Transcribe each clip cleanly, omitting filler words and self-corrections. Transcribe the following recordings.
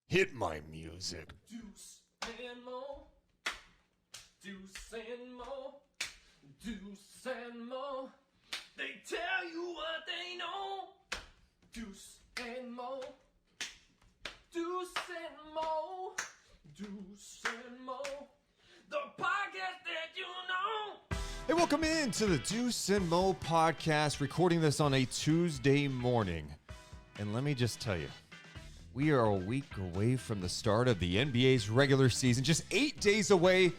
Hit my music. Deuce and Mo. Deuce and Mo. Deuce and Mo. They tell you what they know. Deuce and Mo. Deuce and Mo. Deuce and Mo. The podcast that you know. Hey, welcome in to the Deuce and Mo podcast, recording this on a Tuesday morning. And let me just tell you, we are a week away from the start of the NBA's regular season, just 8 days away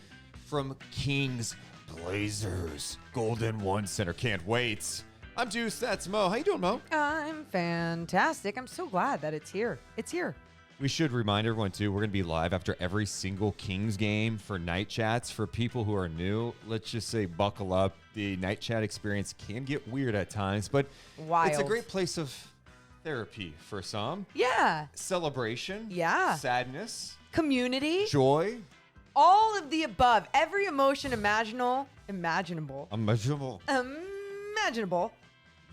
from Kings Blazers Golden One Center. Can't wait. I'm Deuce, that's Mo. How you doing, Mo? I'm fantastic. I'm so glad that it's here. It's here. We should remind everyone, too, we're going to be live after every single Kings game for night chats. For people who are new, let's just say buckle up. The night chat experience can get weird at times, but Wild. it's a great place of therapy for some. Yeah. Celebration. Yeah. Sadness. Community. Joy. All of the above. Every emotion imaginable, Immeasurable.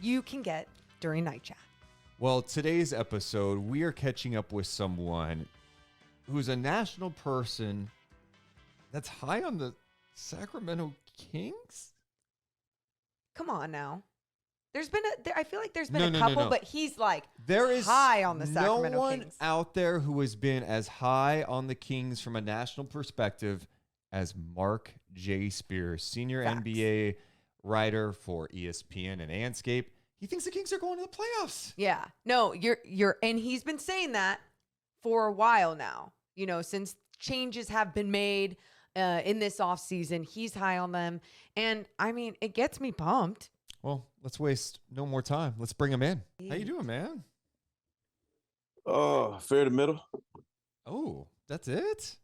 you can get during night chat. Well, today's episode, we are catching up with someone who's a national person that's high on the Sacramento Kings. Come on now. I feel like there's been a couple, but he's like there is high on the Sacramento no one Kings. out there who has been as high on the Kings from a national perspective as Marc J. Spears, senior Facts. NBA writer for ESPN and Anscape. He thinks the Kings are going to the playoffs. Yeah. No, you're and he's been saying that for a while now. You know, since changes have been made in this offseason, he's high on them. And I mean, it gets me pumped. Well, let's waste no more time. Let's bring him in. How you doing, man? Oh, fair to middle. Oh, that's it?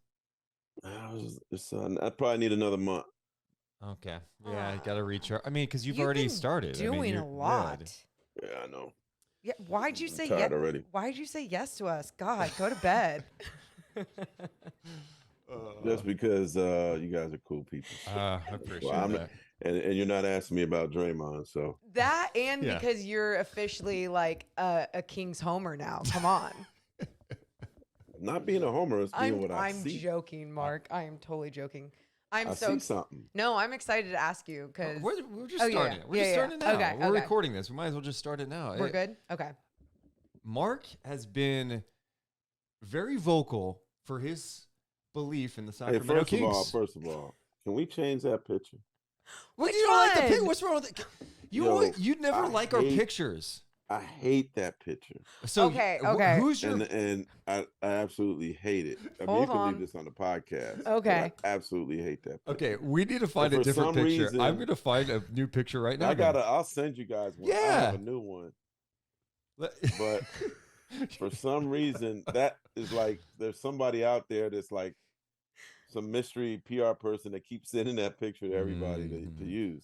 I probably need another month. Okay. Yeah, you got to recharge. I mean, because you've You've already been started. Doing you're a lot. good. Yeah, I know. Yeah, why'd you say tired yes already. Why'd you say yes to us? God, go to bed. Just because you guys are cool people. I appreciate Well, that. And you're not asking me about Draymond, so. That and Yeah. because you're officially like a King's homer now. Come on. Not being a homer is being what I I'm see. joking, Mark. I am totally joking. I'm I so see something. No, I'm excited to ask you because We're just Oh, yeah, starting yeah. it. We're just starting it now. Okay, We're okay. recording this. We might as well just start it now. we're good. Okay. Mark has been very vocal for his belief in the Hey, Sacramento Kings. first of all, can we change that picture? Which you don't like the one? pic? What's wrong with it? You never I like our hate- pictures. I hate that picture. So Okay, okay. Who's your? And I absolutely hate it. I mean, Hold you can on. leave this on the podcast. but Okay. I absolutely hate that picture. Okay, we need to find a for different some picture. reason- I'm gonna find a new picture right now. I'll send you guys one. I Yeah. have a new one. But For some reason, that is like there's somebody out there that's like some mystery PR person that keeps sending that picture to everybody to use.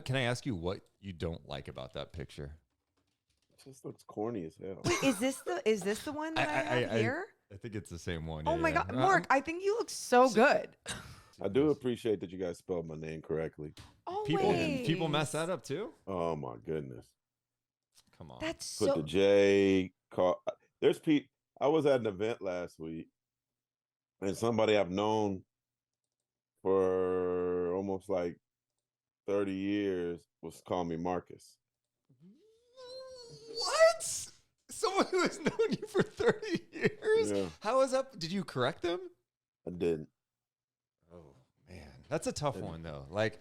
can I ask you what you don't like about that picture? It just looks corny as hell. Wait, is this the one that I have here? I think it's the same one. Oh yeah, my yeah. God, Mark! I think you look so good. I do appreciate that you guys spelled my name correctly. Always. People mess that up too. Oh my goodness. Come on. That's Put so. the J. There's Pete. I was at an event last week, and somebody I've known for almost like 30 years was calling me Marcus. What? Someone who has known you for 30 years? Yeah. How is that? Did you correct them? I didn't. Oh, man. That's a tough one, though. Like,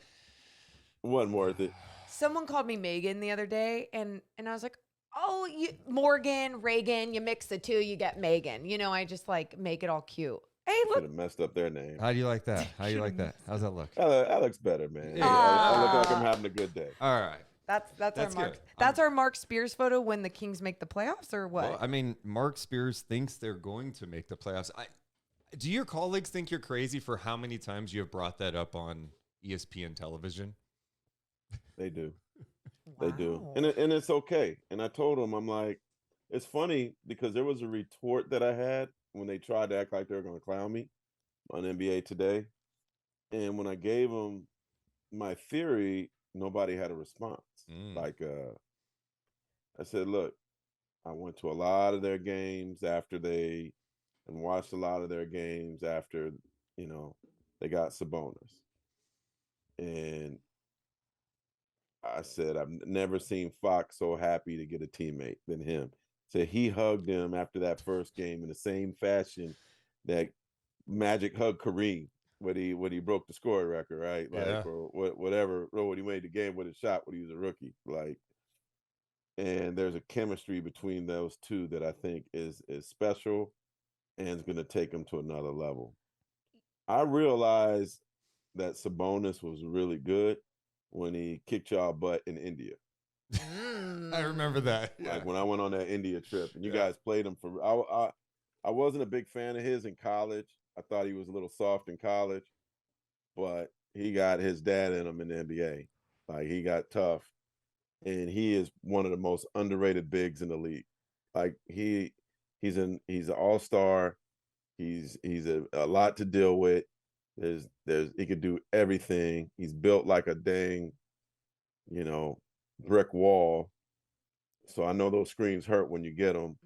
It wasn't worth it. Someone called me Megan the other day, and I was like, oh, Morgan, Reagan, you mix the two, you get Megan. You know, I just like make it all cute. Hey, Should look. have messed up their name. how do you like that? How do you like that? How's that look? That looks better, man. Yeah. I look like I'm having a good day. All right. That's our That's Mark. good. That's our Mark Spears photo when the Kings make the playoffs, or what? Well, I mean, Marc Spears thinks they're going to make the playoffs. Do your colleagues think you're crazy for how many times you have brought that up on ESPN television? They do. They do. Wow. And it's okay. And I told them, I'm like, it's funny because there was a retort that I had when they tried to act like they were going to clown me on NBA Today. And when I gave them my theory, nobody had a response. Like, I said, look, I went to a lot of their games after they and watched a lot of their games after, they got Sabonis. And I said, I've never seen Fox so happy to get a teammate than him. So he hugged him after that first game in the same fashion that Magic hugged Kareem when he broke the scoring record, right? Yeah. Or whatever, or when he made the game with a shot when he was a rookie. And there's a chemistry between those two that I think is special and is going to take them to another level. I realized that Sabonis was really good when he kicked y'all butt in India. I remember that. Yeah. Like when I went on that India trip, and you Yeah. guys played him for. I wasn't a big fan of his in college. I thought he was a little soft in college, but he got his dad in him in the NBA. Like he got tough, and he is one of the most underrated bigs in the league. Like he's an all-star. He's a lot to deal with. He could do everything. He's built like a dang, brick wall. So I know those screens hurt when you get them,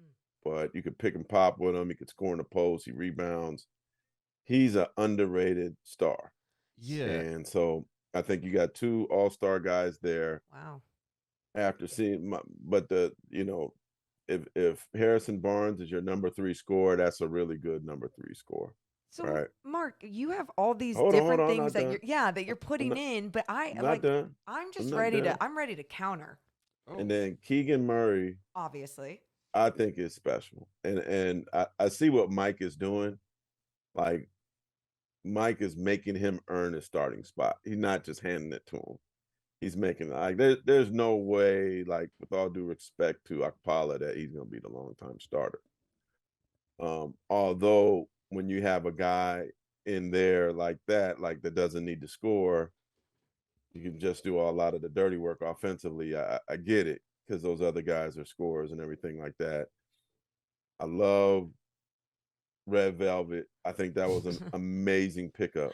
but you could pick and pop with him. He could score in the post. He rebounds. He's an underrated star. Yeah. And so I think you got two all-star guys there. Wow. After seeing if Harrison Barnes is your number 3 scorer, that's a really good number 3 scorer. So, right. Mark, you have all these Hold on, different things not that done. that you're putting in, but Not done. I'm just not ready done. I'm ready to counter, Oh. And then Keegan Murray, obviously. I think is special. And I see what Mike is doing. Like Mike is making him earn his starting spot. He's not just handing it to him. He's making there's no way, like with all due respect to Akpala, that he's gonna be the long-time starter. Although when you have a guy in there like that doesn't need to score, you can just do a lot of the dirty work offensively. I get it, because those other guys are scorers and everything like that. I love Red Velvet. I think that was an amazing pickup,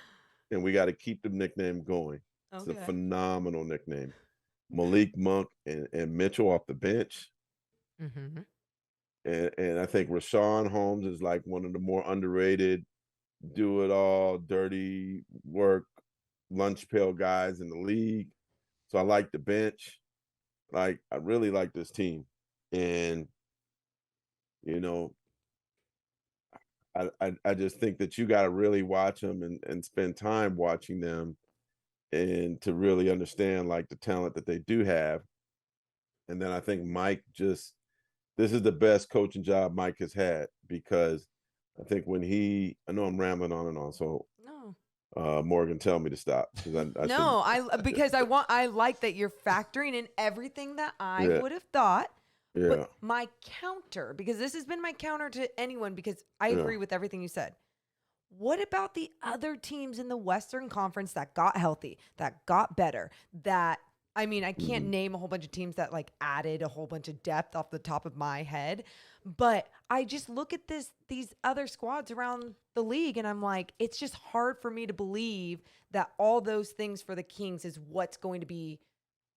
and we got to keep the nickname going. It's a phenomenal nickname. Malik Monk and Mitchell off the bench. Mm-hmm. And I think Rashawn Holmes is like one of the more underrated, do it all, dirty work, lunch pail guys in the league. So I like the bench. Like I really like this team. And I just think that you got to really watch them and spend time watching them, and to really understand like the talent that they do have. And then I think Mike this is the best coaching job Mike has had, because I think I know I'm rambling on and on, so No. Morgan, tell me to stop, because I like that you're factoring in everything that I would have thought. Yeah. But my counter, because this has been my counter to anyone, because I agree with everything you said. What about the other teams in the Western Conference that got healthy, that got better, I can't name a whole bunch of teams that like added a whole bunch of depth off the top of my head, but I just look at these other squads around the league, and I'm like, it's just hard for me to believe that all those things for the Kings is what's going to be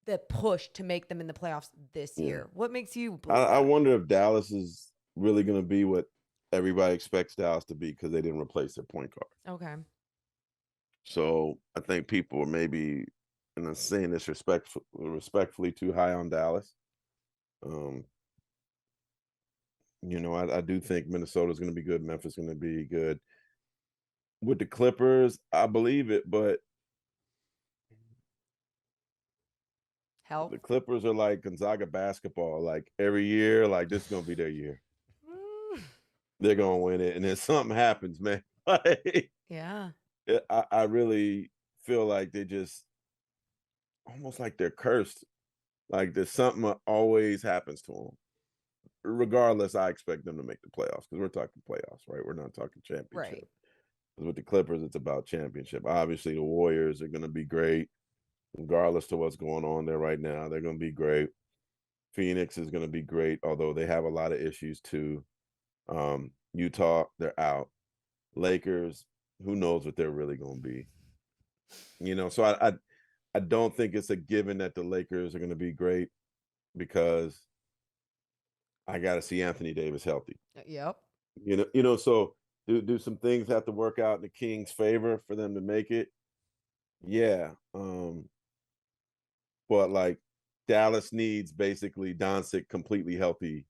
the push to make them in the playoffs this year. What makes you believe I that? wonder if Dallas is really going to be what everybody expects Dallas to be, because they didn't replace their point guard. Okay. So I think people are maybe, and I'm saying this respectfully, too high on Dallas. I do think Minnesota's going to be good. Memphis is going to be good. With the Clippers, I believe it, but Health. the Clippers are like Gonzaga basketball. Like every year, like this is going to be their year. They're going to win it. And then something happens, man. Yeah. I really feel like they just almost like they're cursed. Like there's something that always happens to them. Regardless, I expect them to make the playoffs, because we're talking playoffs, right? We're not talking championship. Right. Because with the Clippers, it's about championship. Obviously, the Warriors are going to be great, regardless to what's going on there right now. They're going to be great. Phoenix is going to be great, although they have a lot of issues too. Utah, they're out. Lakers, who knows what they're really going to be. So I don't think it's a given that the Lakers are going to be great, because I got to see Anthony Davis healthy. Yep. So do some things have to work out in the Kings' favor for them to make it? Yeah. But like Dallas needs basically Doncic completely healthy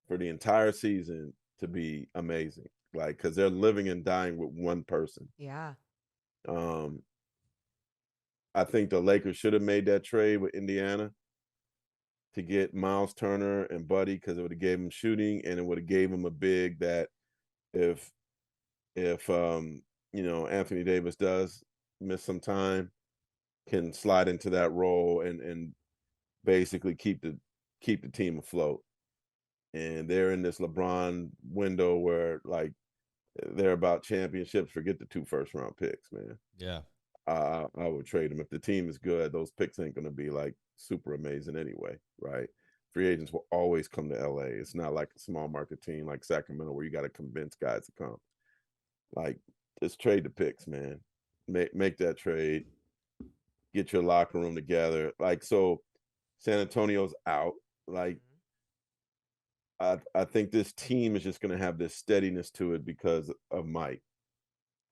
for the entire season to be amazing. Like, because they're living and dying with one person. Yeah. Um, I think the Lakers should have made that trade with Indiana to get Miles Turner and Buddy, because it would have gave him shooting and it would have gave him a big that if Anthony Davis does miss some time, can slide into that role and basically keep the team afloat. And they're in this LeBron window where like they're about championships. Forget the 2 first-round picks, man. Yeah. I would trade them if the team is good. Those picks ain't going to be like super amazing anyway, right? Free agents will always come to LA. It's not like a small market team like Sacramento where you got to convince guys to come. Like, just trade the picks, man. Make that trade. Get your locker room together. Like, so San Antonio's out. Like, I think this team is just going to have this steadiness to it because of Mike.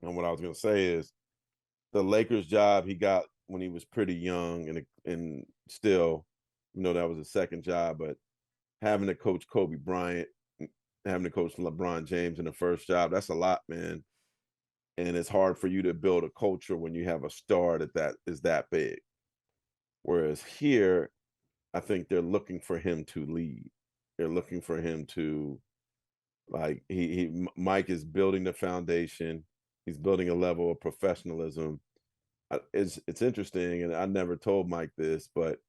And what I was going to say is the Lakers job he got when he was pretty young and still, that was his second job, but having to coach Kobe Bryant, having to coach LeBron James in the first job, that's a lot, man. And it's hard for you to build a culture when you have a star that is that big. Whereas here, I think they're looking for him to lead. They're looking for him to, like, Mike is building the foundation. He's building a level of professionalism. It's interesting, and I never told Mike this, but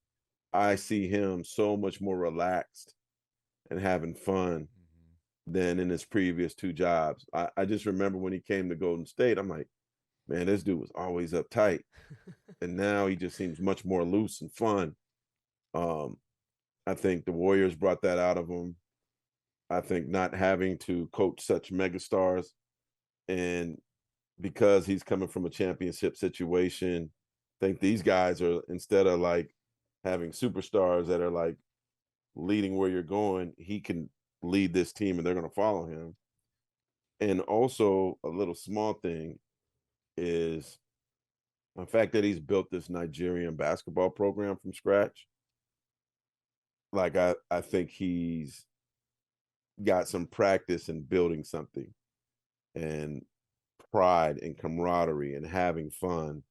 I see him so much more relaxed and having fun than in his previous 2 jobs. I just remember when he came to Golden State, I'm like, man, this dude was always uptight. And now he just seems much more loose and fun. I think the Warriors brought that out of him. I think not having to coach such megastars, and because he's coming from a championship situation, I think these guys are, instead of like having superstars that are like leading where you're going, he can lead this team and they're going to follow him. And also a little small thing is the fact that he's built this Nigerian basketball program from scratch. Like, I think he's got some practice in building something and pride and camaraderie and having fun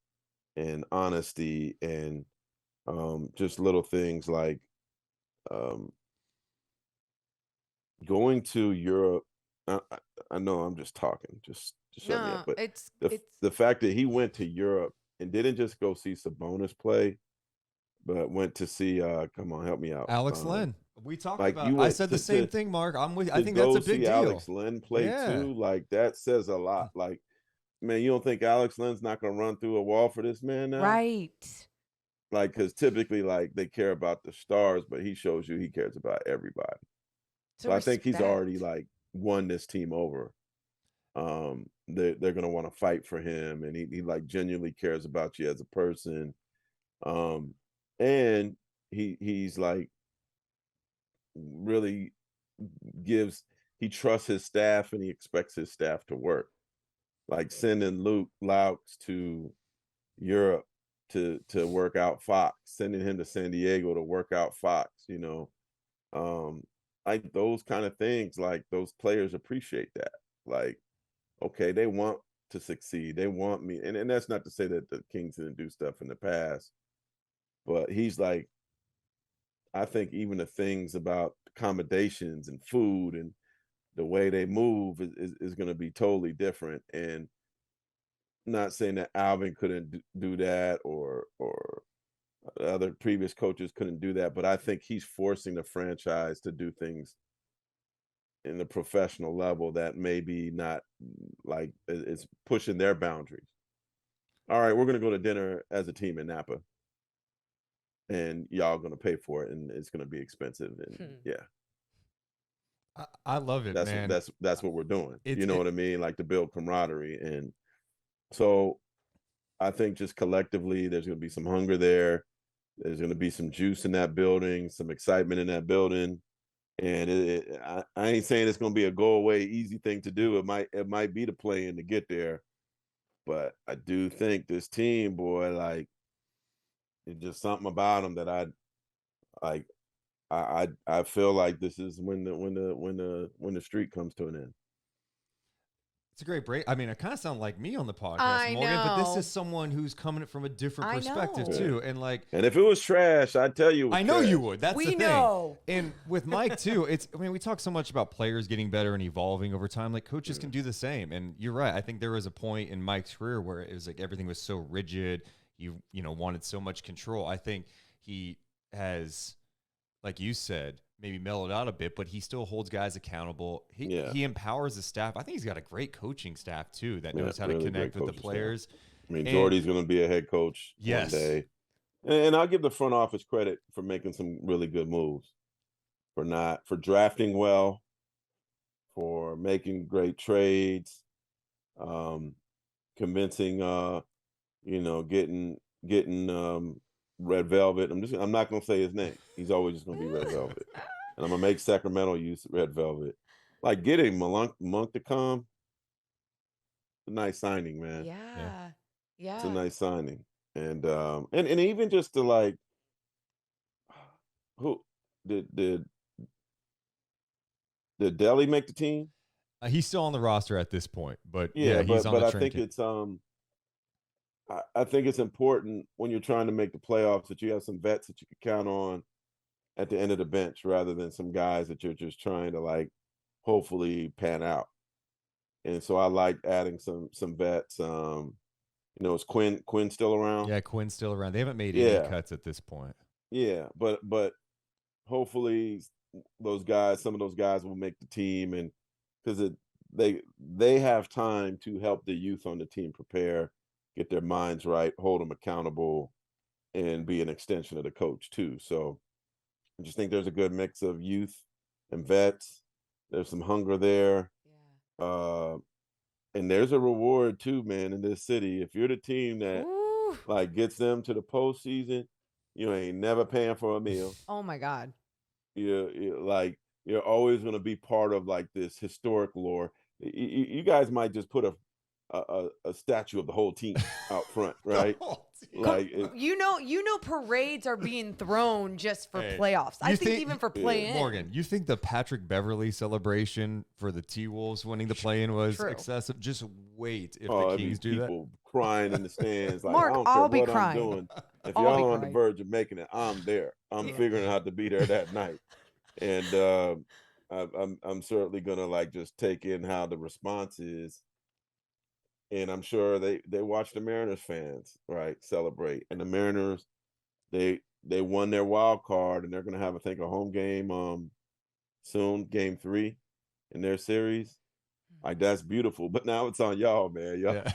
and honesty and just little things like going to Europe. I know I'm just talking, just shut me up. But it's the fact that he went to Europe and didn't just go see Sabonis play, but went to see come on, help me out, Alex Len. We talked like, about. you I went said the same thing, Mark. I'm with. I to think that's go a big see deal. Alex Len play Yeah. too. Like, that says a lot. Like, man, you don't think Alex Len's not going to run through a wall for this man now? right. Like, because typically, like, they care about the stars, but he shows you he cares about everybody. So I think he's already like won this team over. They're going to want to fight for him, and he like genuinely cares about you as a person. And he's like really he trusts his staff and he expects his staff to work. Like sending Luke Laux to Europe to work out Fox, sending him to San Diego to work out Fox, like those kind of things, like those players appreciate that. Like, okay, they want to succeed. They want me. And that's not to say that the Kings didn't do stuff in the past, but he's like, I think even the things about accommodations and food and the way they move is going to be totally different. And not saying that Alvin couldn't do that or other previous coaches couldn't do that, but I think he's forcing the franchise to do things in the professional level that maybe not, like, it's pushing their boundaries. All right, we're going to go to dinner as a team in Napa, and y'all going to pay for it, and it's going to be expensive. And yeah, I love it, man. That's what we're doing. You know what I mean? Like, to build camaraderie. And so I think just collectively, there's going to be some hunger there. There's going to be some juice in that building, some excitement in that building. And I ain't saying it's going to be a go away easy thing to do. It might be the play in to get there, but I do think this team, boy, like it's just something about them that I like. I feel like this is when the streak comes to an end. It's a great break. I mean, it kind of sounds like me on the podcast, I Morgan, but this know. is someone who's coming from a different I perspective know. too. And like, And if it was trash, I'd tell you. It was I know trash. you would. That's We the thing. know. And with Mike too, I mean, we talk so much about players getting better and evolving over time. Like coaches can do the same. And you're right. I think there was a point in Mike's career where it was like everything was so rigid. You wanted so much control. I think he has, like you said, maybe mellowed out a bit, but he still holds guys accountable. He empowers the staff. I think he's got a great coaching staff too that knows how to connect with the players. Staff. I mean, Jordy's going to be a head coach one day. And I'll give the front office credit for making some really good moves, for drafting well, for making great trades, convincing, getting Red Velvet. I'm not going to say his name. He's always just going to be Red Velvet. And I'm going to make Sacramento use Red Velvet. Like getting Monk to come. A nice signing, man. Yeah. It's a nice signing. And even just to like, who did Delhi make the team? He's still on the roster at this point, but he's on the I train. I think it's important when you're trying to make the playoffs that you have some vets that you can count on at the end of the bench rather than some guys that you're just trying to like hopefully pan out. And so I like adding some vets. Is Quinn still around? Yeah, Quinn's still around. They haven't made any cuts at this point. Yeah, but hopefully some of those guys will make the team, and because they have time to help the youth on the team prepare, get their minds right, hold them accountable, and be an extension of the coach too. So I just think there's a good mix of youth and vets. There's some hunger there. And there's a reward too, man, in this city. If you're the team that like gets them to the postseason, you ain't never paying for a meal. Oh my God. You're always going to be part of like this historic lore. You guys might just put a statue of the whole team out front, right? Like parades are being thrown just for playoffs. I think even for play-in. Morgan, you think the Patrick Beverly celebration for the T-Wolves winning the play-in was excessive? Just wait if the Kings do that. People crying in the stands. Like, Mark, I don't I'll care be what crying. I'm doing. If y'all are on the verge of making it, I'm there. I'm figuring out how to be there that night. And I'm certainly gonna like just take in how the response is. And I'm sure they watch the Mariners fans, right, celebrate. And the Mariners, they won their wild card, and they're going to have, I think, a home game soon, game 3 in their series. Like, that's beautiful. But now it's on y'all, man.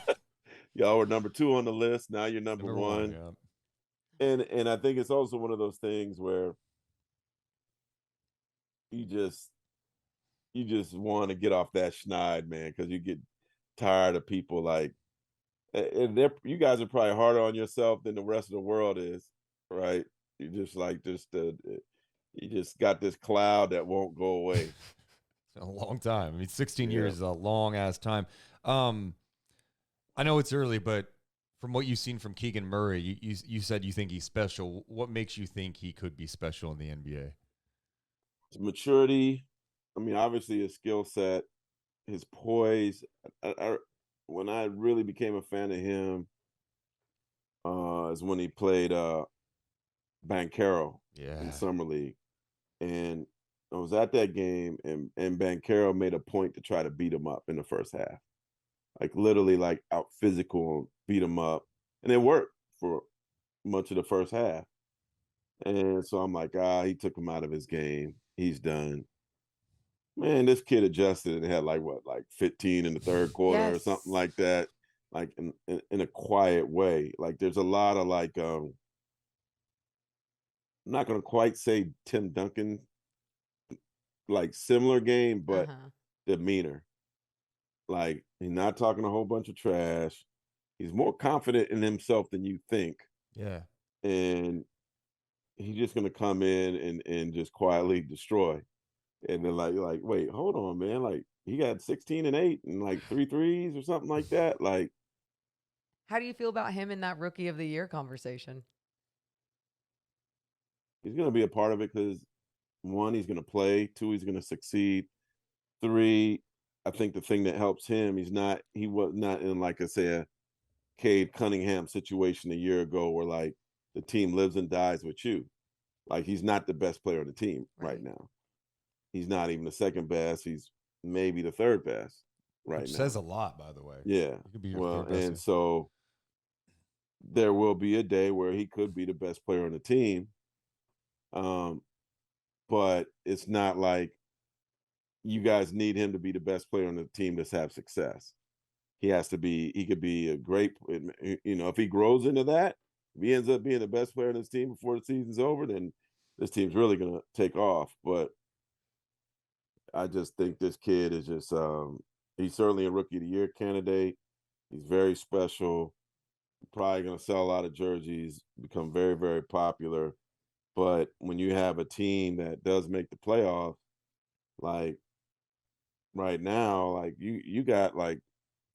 Y'all were number 2 on the list. Now you're number 1. And I think it's also one of those things where you just want to get off that schneid, man, because you get tired of people like, and you guys are probably harder on yourself than the rest of the world is, right? You just like you just got this cloud that won't go away. A long time. I mean, 16 years is a long ass time. I know it's early, but from what you've seen from Keegan Murray, you said you think he's special. What makes you think he could be special in the NBA? His maturity. I mean, obviously his skill set, his poise. When I really became a fan of him is when he played Banchero in Summer League. And I was at that game, and Banchero made a point to try to beat him up in the first half. Like literally like out physical, beat him up. And it worked for much of the first half. And so I'm like, he took him out of his game. He's done. Man, this kid adjusted and had like 15 in the third quarter or something like that, like in a quiet way. Like there's a lot of like, I'm not gonna quite say Tim Duncan, like similar game, but demeanor. Like he's not talking a whole bunch of trash. He's more confident in himself than you think. Yeah, and he's just gonna come in and just quietly destroy. And then like, wait, hold on, man. Like he got 16 and 8 and like 3 threes or something like that. Like How do you feel about him in that rookie of the year conversation? he's gonna be a part of it because one, he's gonna play, two, he's gonna succeed. Three, I think the thing that helps him, he was not in like I say a Cade Cunningham situation a year ago where like the team lives and dies with you. Like he's not the best player on the team right now. He's not even the second best. He's maybe the third best right Which now. says a lot, by the way. Yeah. He could be your Well, third best. and so there will be a day where he could be the best player on the team. But it's not like you guys need him to be the best player on the team to have success. He could be a great, if he grows into that, if he ends up being the best player on this team before the season's over, then this team's really going to take off. But I just think this kid is just, he's certainly a rookie of the year candidate. He's very special. Probably going to sell a lot of jerseys, become very, very popular. But when you have a team that does make the playoffs, like right now, like you got like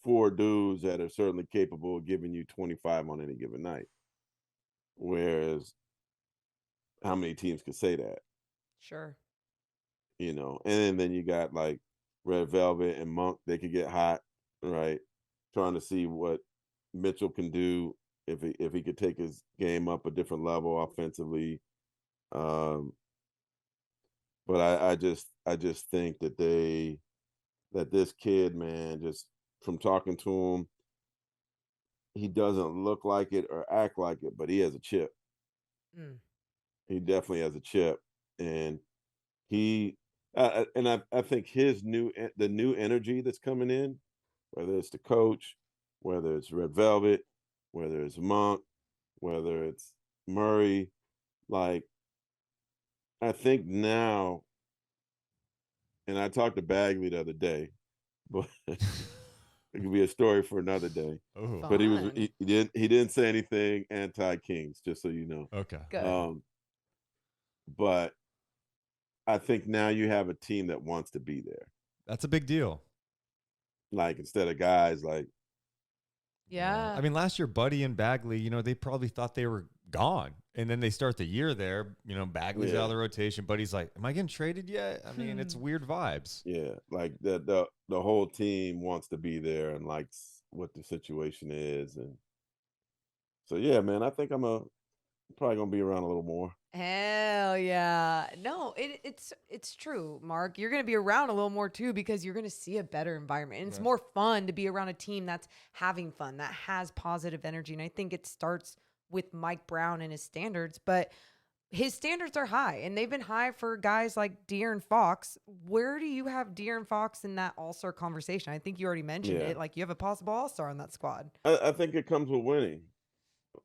4 dudes that are certainly capable of giving you 25 on any given night. Whereas how many teams could say that? Sure. And then you got like Red Velvet and Monk, they could get hot, right? Trying to see what Mitchell can do if he could take his game up a different level offensively. But I just think that this kid, man, just from talking to him, he doesn't look like it or act like it, but he has a chip. He definitely has a chip, and I think the new energy that's coming in, whether it's the coach, whether it's Red Velvet, whether it's Monk, whether it's Murray, like I think now, and I talked to Bagley the other day, but it could be a story for another day. Oh, But he didn't say anything anti-Kings, just so you know. okay. Good. But I think now you have a team that wants to be there. That's a big deal. Like instead of guys like, Yeah. I mean, last year, Buddy and Bagley, they probably thought they were gone. And then they start the year there, Bagley's out of the rotation. Buddy's like, am I getting traded yet? I mean, it's weird vibes. yeah, like the whole team wants to be there and likes what the situation is. And so, yeah, man, I think I'm probably going to be around a little more. Hell yeah. No, it's true, Mark. You're going to be around a little more too because you're going to see a better environment. And it's more fun to be around a team that's having fun, that has positive energy. And I think it starts with Mike Brown and his standards, but his standards are high and they've been high for guys like De'Aaron Fox. Where do you have De'Aaron Fox in that all-star conversation? I think you already mentioned it. Like you have a possible all-star on that squad. I think it comes with winning.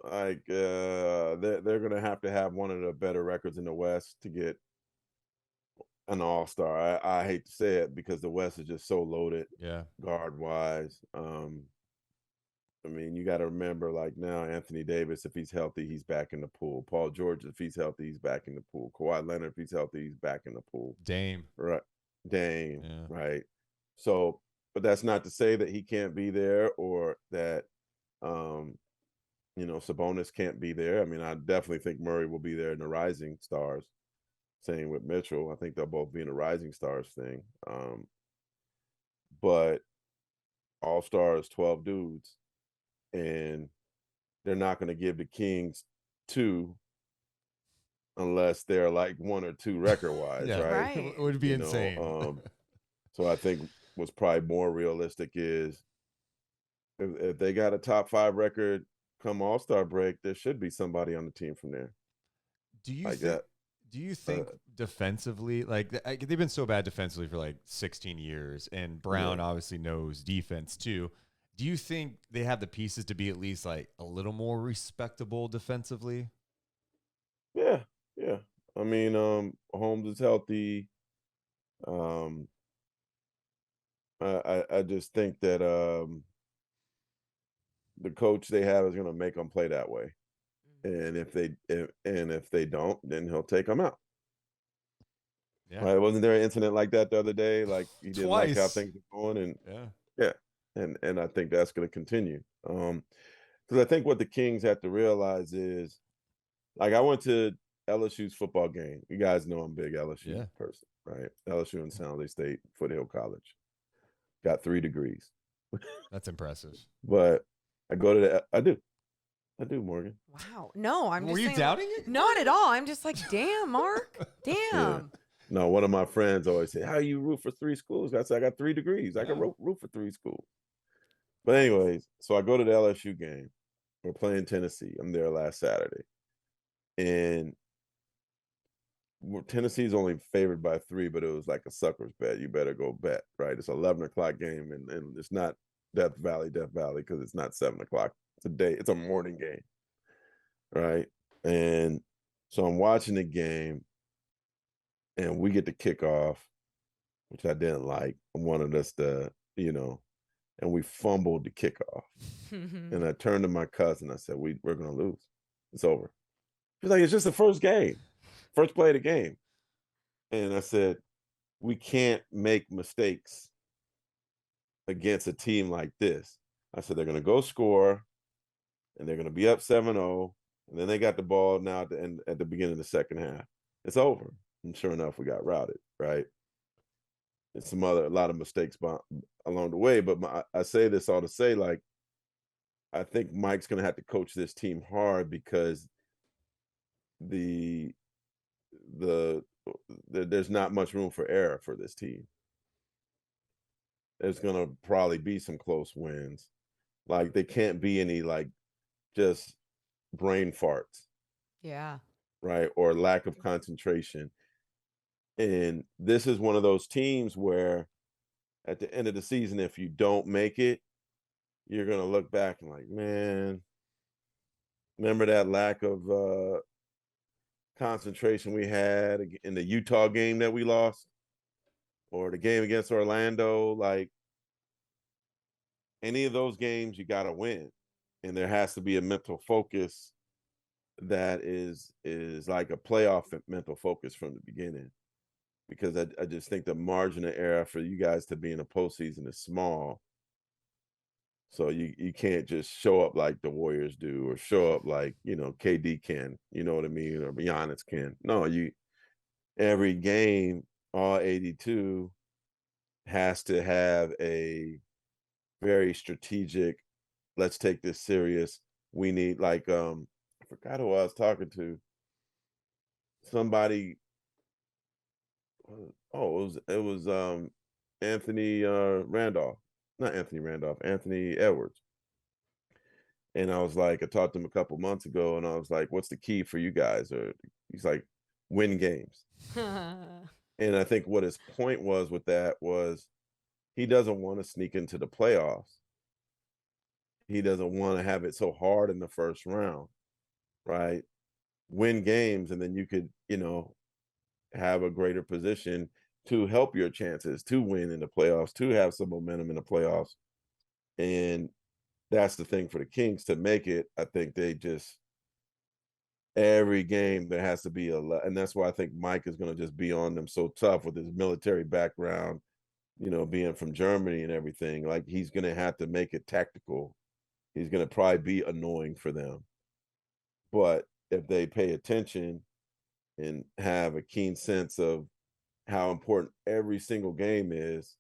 Like they're going to have one of the better records in the West to get an all-star. I hate to say it because the West is just so loaded, guard-wise. I mean, you got to remember, like now, Anthony Davis, if he's healthy, he's back in the pool. Paul George, if he's healthy, he's back in the pool. Kawhi Leonard, if he's healthy, he's back in the pool. Dame. Right. Dame, right. So, but that's not to say that he can't be there or that, Sabonis can't be there. I mean, I definitely think Murray will be there in the Rising Stars. Same with Mitchell. I think they'll both be in the Rising Stars thing. But All-Stars, 12 dudes. And they're not going to give the Kings 2 unless they're like 1 or 2 record-wise, right? It would be insane. So I think what's probably more realistic is if they got a top 5 record come All-Star break, there should be somebody on the team from there. Do you think defensively, like they've been so bad defensively for like 16 years, and Brown obviously knows defense too. Do you think they have the pieces to be at least like a little more respectable defensively? Yeah. I mean, Holmes is healthy. I just think that the coach they have is going to make them play that way, and if they don't, then he'll take them out. Yeah. Right? Wasn't there an incident like that the other day? Like he didn't like how Twice. things were going, and Yeah. yeah, and I think that's going to continue. Because I think what the Kings have to realize is, like, I went to LSU's football game. You guys know I'm a big LSU Yeah. person, right? LSU and San Jose State, Foothill College. Got 3 degrees. That's impressive. But I go to I do, Morgan. Wow. No, I'm Were just you saying, doubting it? Not at all. I'm just like, damn, Mark. Damn. Yeah. No, one of my friends always say, "How you root for 3 schools?" I said, "I got 3 degrees. I can root for 3 schools." But anyways, so I go to the LSU game. We're playing Tennessee. I'm there last Saturday, and Tennessee's only favored by 3, but it was like a sucker's bet. You better go bet, right? It's 11 o'clock game, and it's not Death Valley, because it's not 7 o'clock. It's a morning game, right? And so I'm watching the game, and we get the kickoff, which I didn't like. I wanted us to, and we fumbled the kickoff. And I turned to my cousin. I said, we're going to lose. It's over. He's like, it's just the first game, first play of the game. And I said, we can't make mistakes against a team like this. I said, they're going to go score, and they're going to be up 7-0, and then they got the ball now at the beginning of the second half. It's over. And sure enough, we got routed, right? And a lot of mistakes along the way. But I say this all to say, like, I think Mike's going to have to coach this team hard, because there's not much room for error for this team. There's going to probably be some close wins. Like, they can't be any, like, just brain farts. Yeah. Right? Or lack of concentration. And this is one of those teams where at the end of the season, if you don't make it, you're going to look back and like, man, remember that lack of concentration we had in the Utah game that we lost, or the game against Orlando? Like, any of those games, you got to win. And there has to be a mental focus that is like a playoff mental focus from the beginning. Because I just think the margin of error for you guys to be in a postseason is small. So you can't just show up like the Warriors do, or show up like, KD can, you know what I mean, or Giannis can. No, every game, all 82, has to have a very strategic, let's take this serious. We need, like, I forgot who I was talking to. Somebody, it was Anthony Randolph. Not Anthony Randolph, Anthony Edwards. And I was like, I talked to him a couple months ago, and I was like, what's the key for you guys? Or he's like, win games. And I think what his point was with that was, he doesn't want to sneak into the playoffs. He doesn't want to have it so hard in the first round, right? Win games, and then you could, have a greater position to help your chances to win in the playoffs, to have some momentum in the playoffs. And that's the thing for the Kings to make it. I think they just, every game there has to be and that's why I think Mike is going to just be on them so tough with his military background, being from Germany and everything. Like, he's going to have to make it tactical. He's going to probably be annoying for them. But if they pay attention and have a keen sense of how important every single game is,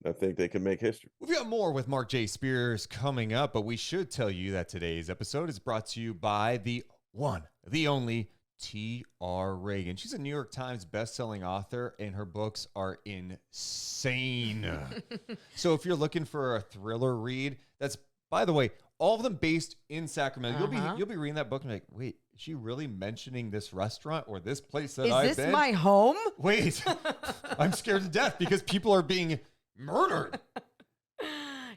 I think they can make history. We've got more with Marc J. Spears coming up, but we should tell you that today's episode is brought to you by the one, the only T.R. Reagan. She's a New York Times bestselling author, and her books are insane. So if you're looking for a thriller read, that's, by the way, all of them based in Sacramento. You'll be reading that book and be like, wait, is she really mentioning this restaurant or this place that I've been? Is this my home? Wait, I'm scared to death because people are being murdered.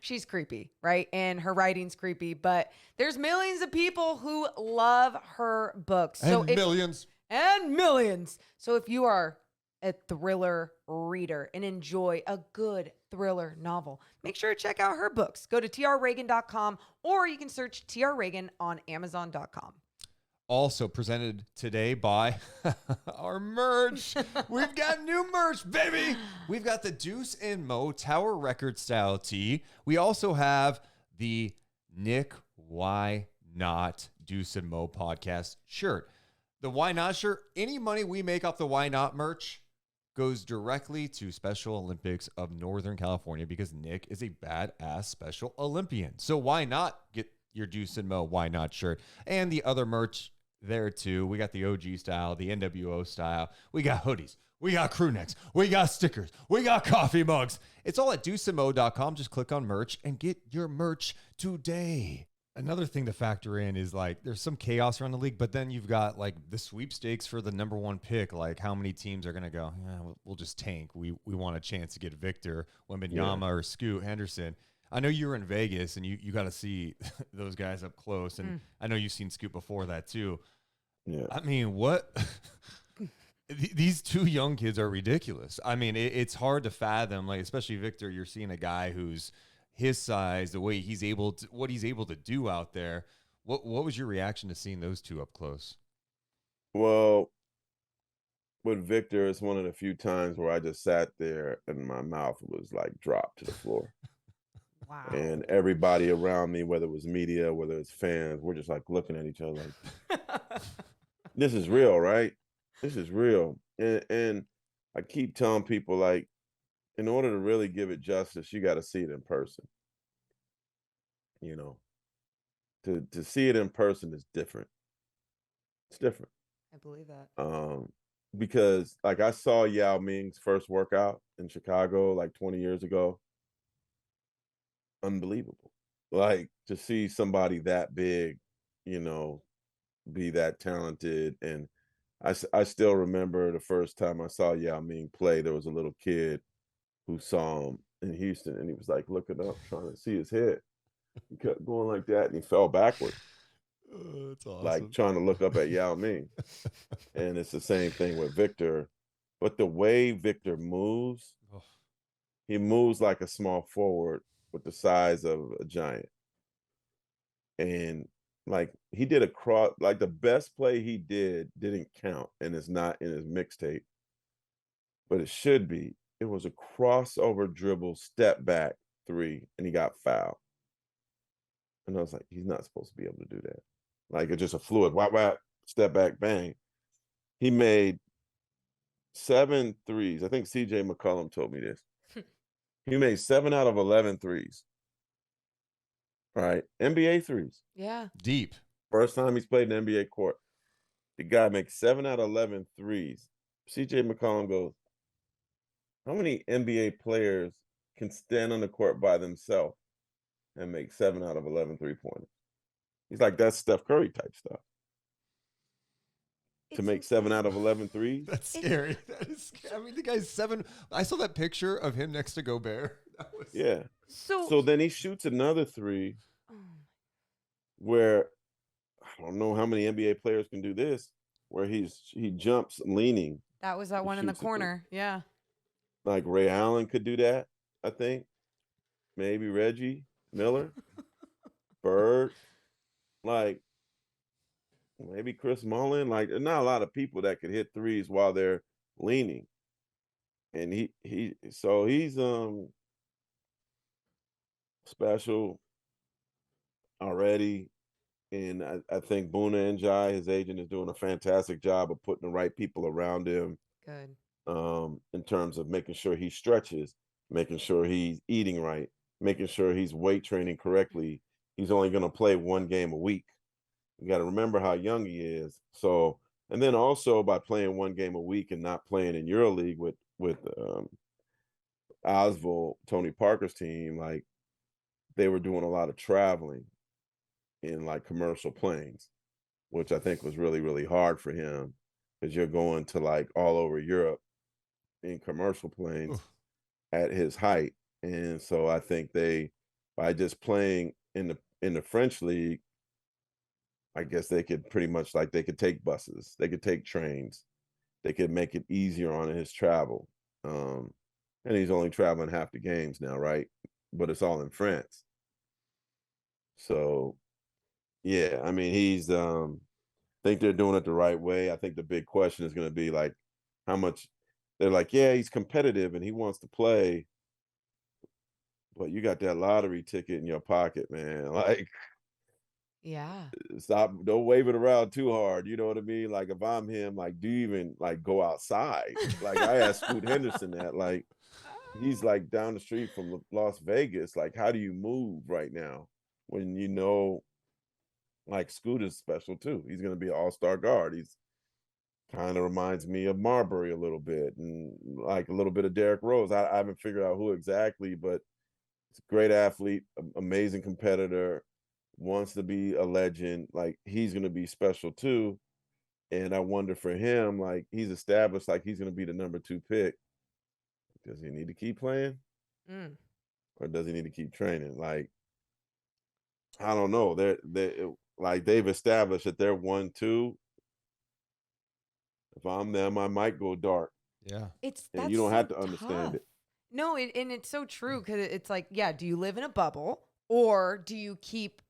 She's creepy, right? And her writing's creepy, but there's millions of people who love her books. Millions. And millions. So if you are a thriller reader and enjoy a good thriller novel, make sure to check out her books. Go to trreagan.com, or you can search TR Reagan on amazon.com. Also presented today by our merch. We've got new merch, baby. We've got the Deuce and Mo Tower Record style tee. We also have the Nick Why Not Deuce and Mo podcast shirt. The Why Not shirt, any money we make off the Why Not merch goes directly to Special Olympics of Northern California because Nick is a badass Special Olympian. So why not get your Deuce and Mo Why Not shirt and the other merch there too. We got the OG style, the NWO style. We got hoodies. We got crew necks. We got stickers. We got coffee mugs. It's all at deuceandmo.com. Just click on merch and get your merch today. Another thing to factor in is like there's some chaos around the league, but then you've got like the sweepstakes for the number one pick. Like how many teams are going to go, yeah, we'll just tank. We want a chance to get Victor, Wembanyama, or Scoot Henderson. I know you were in Vegas and you got to see those guys up close. And I know you've seen Scoot before that too. Yeah. I mean, what? These two young kids are ridiculous. I mean, it's hard to fathom, like, especially Victor, you're seeing a guy who's his size, the way he's able to, what he's able to do out there. What was your reaction to seeing those two up close? Well, with Victor, it's one of the few times where I just sat there and my mouth was like dropped to the floor. Wow. And everybody around me, whether it was media, whether it's fans, we're just like looking at each other like, this is real, right? This is real. And I keep telling people, like, in order to really give it justice, you got to see it in person. You know, to see it in person is different. It's different. I believe that. Because like I saw Yao Ming's first workout in Chicago like 20 years ago. Unbelievable. Like to see somebody that big, you know, be that talented. And I still remember the first time I saw Yao Ming play, there was a little kid who saw him in Houston and he was like looking up, trying to see his head. He kept going like that and he fell backward. That's awesome. Like trying to look up at Yao Ming. And it's the same thing with Victor. But the way Victor moves, he moves like a small forward with the size of a giant. And like he did a cross, like the best play he didn't count and it's not in his mixtape, but it should be. It was a crossover dribble, step back three, and he got fouled. And I was like, he's not supposed to be able to do that. Like it's just a fluid, whap, step back, bang. He made 7 threes. I think CJ McCollum told me this. He made 7 out of 11 threes. Right? NBA threes. Yeah. Deep. First time he's played in the NBA court. The guy makes 7 out of 11 threes. CJ McCollum goes, how many NBA players can stand on the court by themselves and make 7 out of 11 3-pointers? He's like, that's Steph Curry type stuff. To make 7 out of 11 threes? That's scary. That is scary. I mean, the guy's 7. I saw that picture of him next to Gobert. That was... Yeah. So then he shoots another 3 where I don't know how many NBA players can do this, where he jumps leaning. that was that one in the corner. Yeah. Like Ray Allen could do that, I think. Maybe Reggie Miller, Bird, like maybe Chris Mullin. Like there's not a lot of people that could hit threes while they're leaning. And he's special already. And I think Boona and Jai, his agent, is doing a fantastic job of putting the right people around him. Good. In terms of making sure he stretches, making sure he's eating right, making sure he's weight training correctly. He's only going to play 1 game a week. You got to remember how young he is. So, and then also by playing 1 game a week and not playing in EuroLeague with Oswald, Tony Parker's team, like they were doing a lot of traveling in like commercial planes, which I think was really, really hard for him because you're going to like all over Europe in commercial planes at his height. And so I think by just playing in the French league, I guess they could pretty much like they could take buses, they could take trains, they could make it easier on his travel. And he's only traveling half the games now, right? But it's all in France. So yeah, I mean, think they're doing it the right way. I think the big question is going to be like how much they're like, yeah, he's competitive and he wants to play, but you got that lottery ticket in your pocket, man. Like, Yeah. stop, don't wave it around too hard. You know what I mean? Like, if I'm him, like, do you even like go outside? Like, I asked Scoot Henderson that, like, he's like down the street from Las Vegas. Like, how do you move right now when you know, like, Scoot is special too? He's going to be an all-star guard. He's kind of reminds me of Marbury a little bit, and like a little bit of Derrick Rose. I haven't figured out who exactly, but it's a great athlete, amazing competitor, wants to be a legend. Like, he's going to be special too. And I wonder for him, like, he's established, like, he's going to be the number 2 pick. Does he need to keep playing? Or does he need to keep training? Like, I don't know. They've established that they're 1-2. If I'm them, I might go dark. Yeah. And you don't have to understand it. No, and it's so true because it's like, yeah, do you live in a bubble or do you keep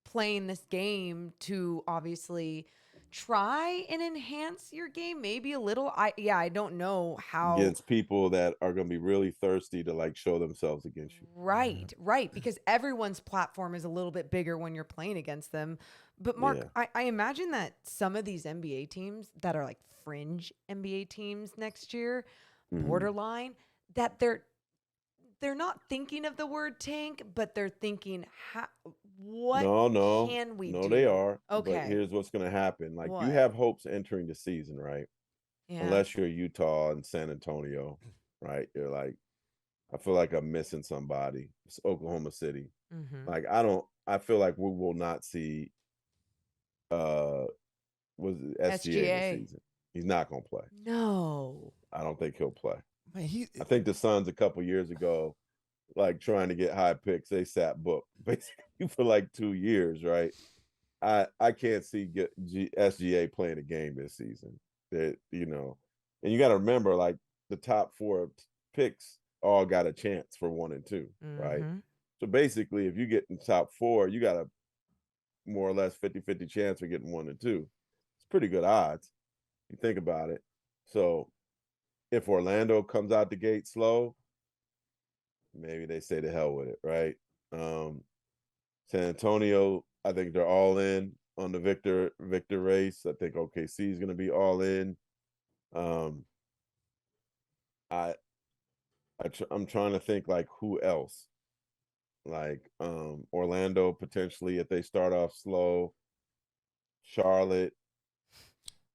playing this game to obviously try and enhance your game maybe a little? I don't know how. Against people that are going to be really thirsty to like show themselves against you. Right. Because everyone's platform is a little bit bigger when you're playing against them. But Mark, I imagine that some of these NBA teams that are like fringe NBA teams next year, borderline, that they're not thinking of the word tank, but they're thinking, what can we do? No, they are. Okay. But here's what's going to happen. Like, What? you have hopes entering the season, right? Yeah. Unless you're Utah and San Antonio, right? You're like, I feel like I'm missing somebody. It's Oklahoma City. Like, I feel like we will not see was it SGA this season. He's not going to play. No. I don't think he'll play. Man, I think the Suns a couple years ago, like trying to get high picks, they sat book basically for like 2 years, right? I can't see SGA playing a game this season. That, you know, and you got to remember, like, the top 4 picks all got a chance for 1 and 2, right? So basically, if you get in top 4, you got a more or less 50-50 chance for getting 1 and 2. It's pretty good odds. You think about it. So if Orlando comes out the gate slow, maybe they say to hell with it, right? San Antonio, I think they're all in on the Victor race. I think OKC is going to be all in. I'm trying to think, like, who else? Like, Orlando potentially if they start off slow. Charlotte.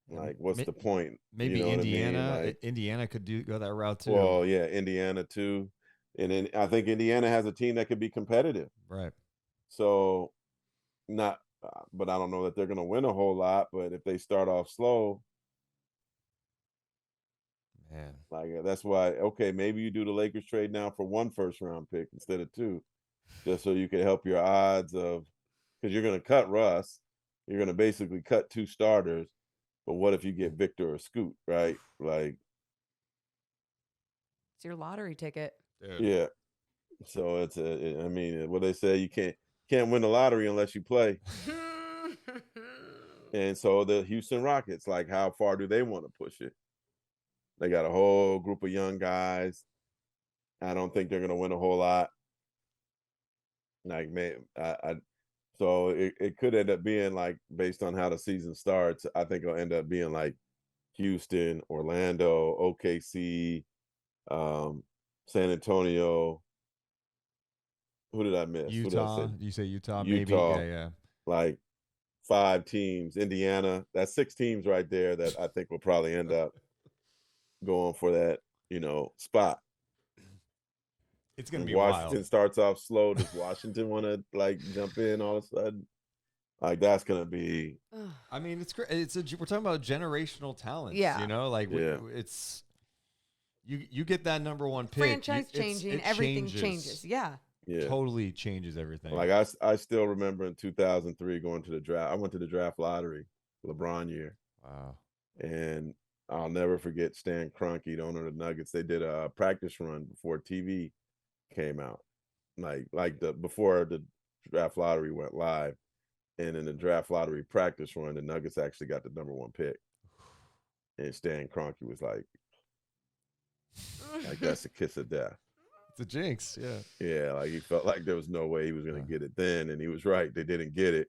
Like, what's the point? Maybe you know Indiana. what I mean? Like, Indiana could go that route too. Well, yeah, Indiana too. And then I think Indiana has a team that could be competitive. Right. So, not, but I don't know that they're going to win a whole lot. But if they start off slow, man, like, that's why. Okay, maybe you do the Lakers trade now for 1 first-round pick instead of 2, just so you can help your odds of, because you're going to cut Russ, you're going to basically cut 2 starters. But what if you get Victor or Scoot, right? Like, it's your lottery ticket. dude. Yeah. So it's I mean, what they say, you can't win the lottery unless you play. And so the Houston Rockets, like, how far do they want to push it? They got a whole group of young guys. I don't think they're going to win a whole lot. Like, man, so it could end up being, like, based on how the season starts, I think it'll end up being like Houston, Orlando, OKC, San Antonio. Who did I miss? Utah. You say Utah, maybe? Utah. Yeah. Like 5 teams. Indiana. That's 6 teams right there that I think will probably end up going for that, spot. It's going to be Washington wild. starts off slow. Does Washington want to, like, jump in all of a sudden? Like, that's going to be. I mean, it's great. We're talking about generational talents. Yeah. Like, Yeah. It's you get that number 1 pick. Franchise changing, everything changes. Yeah. Yeah. Totally changes everything. Like, I still remember in 2003 going to the draft. I went to the draft lottery, LeBron year. Wow. And I'll never forget Stan Kroenke, the owner of the Nuggets. They did a practice run before TV came out, like before the draft lottery went live. And in the draft lottery practice run, the Nuggets actually got the #1 pick. And Stan Kroenke was like that's a kiss of death. It's a jinx. Yeah. Yeah, like he felt like there was no way he was going to get it then, and he was right. They didn't get it.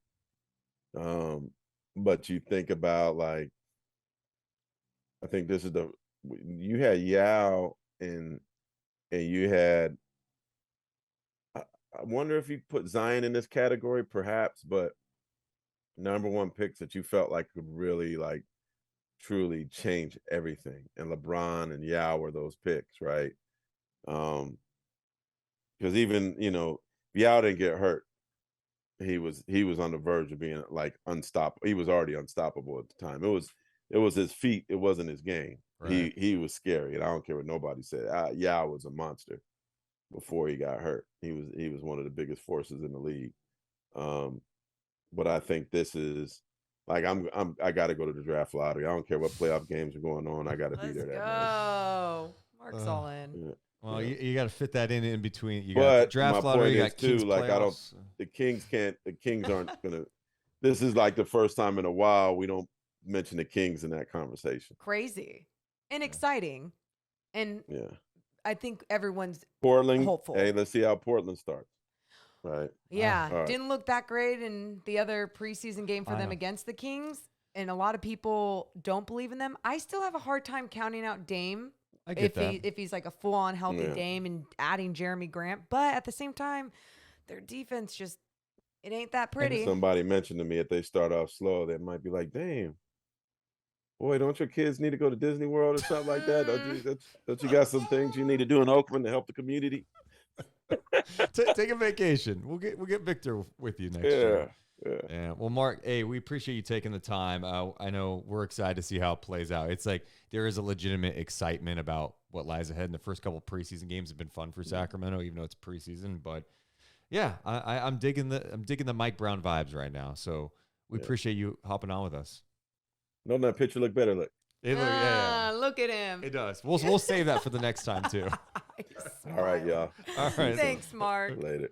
But you think about like, I think this is you had Yao and you had. I wonder if you put Zion in this category, perhaps, but #1 picks that you felt like could really like truly change everything. And LeBron and Yao were those picks, right? Because even, Yao didn't get hurt. He was on the verge of being like unstoppable. He was already unstoppable at the time. It was his feet. It wasn't his game. Right. He was scary, and I don't care what nobody said. Yao was a monster before he got hurt. He was one of the biggest forces in the league. But I think this is like I got to go to the draft lottery. I don't care what playoff games are going on. I got to be there that night. Mark's all in. Yeah. Well, you got to fit that in between. You But got the draft my lottery. point You is got Kings too, like playoffs. the Kings aren't gonna. This is like the first time in a while we don't mention the Kings in that conversation. Crazy and exciting, and Yeah, I think everyone's Portland. hopeful. Hey, let's see how Portland starts. Right. Yeah, All right. didn't look that great in the other preseason game for them against the Kings, and a lot of people don't believe in them. I still have a hard time counting out Dame I get that. if he's like a full-on healthy Yeah. Dame and adding Jeremy Grant, but at the same time, their defense just it ain't that pretty. Somebody mentioned to me if they start off slow, they might be like, "Damn, boy, don't your kids need to go to Disney World or something like that? Don't you got some things you need to do in Oakland to help the community?" Take a vacation. We'll get Victor with you next year. Yeah. Well, Mark, hey, we appreciate you taking the time. I know we're excited to see how it plays out. It's like there is a legitimate excitement about what lies ahead. And the first couple preseason games have been fun for Sacramento, even though it's preseason. But yeah, I'm digging the Mike Brown vibes right now. So we appreciate you hopping on with us. Don't that picture look better? Look. Look at him. It does. We'll save that for the next time too. All right, y'all. All right. Thanks, Mark. Later.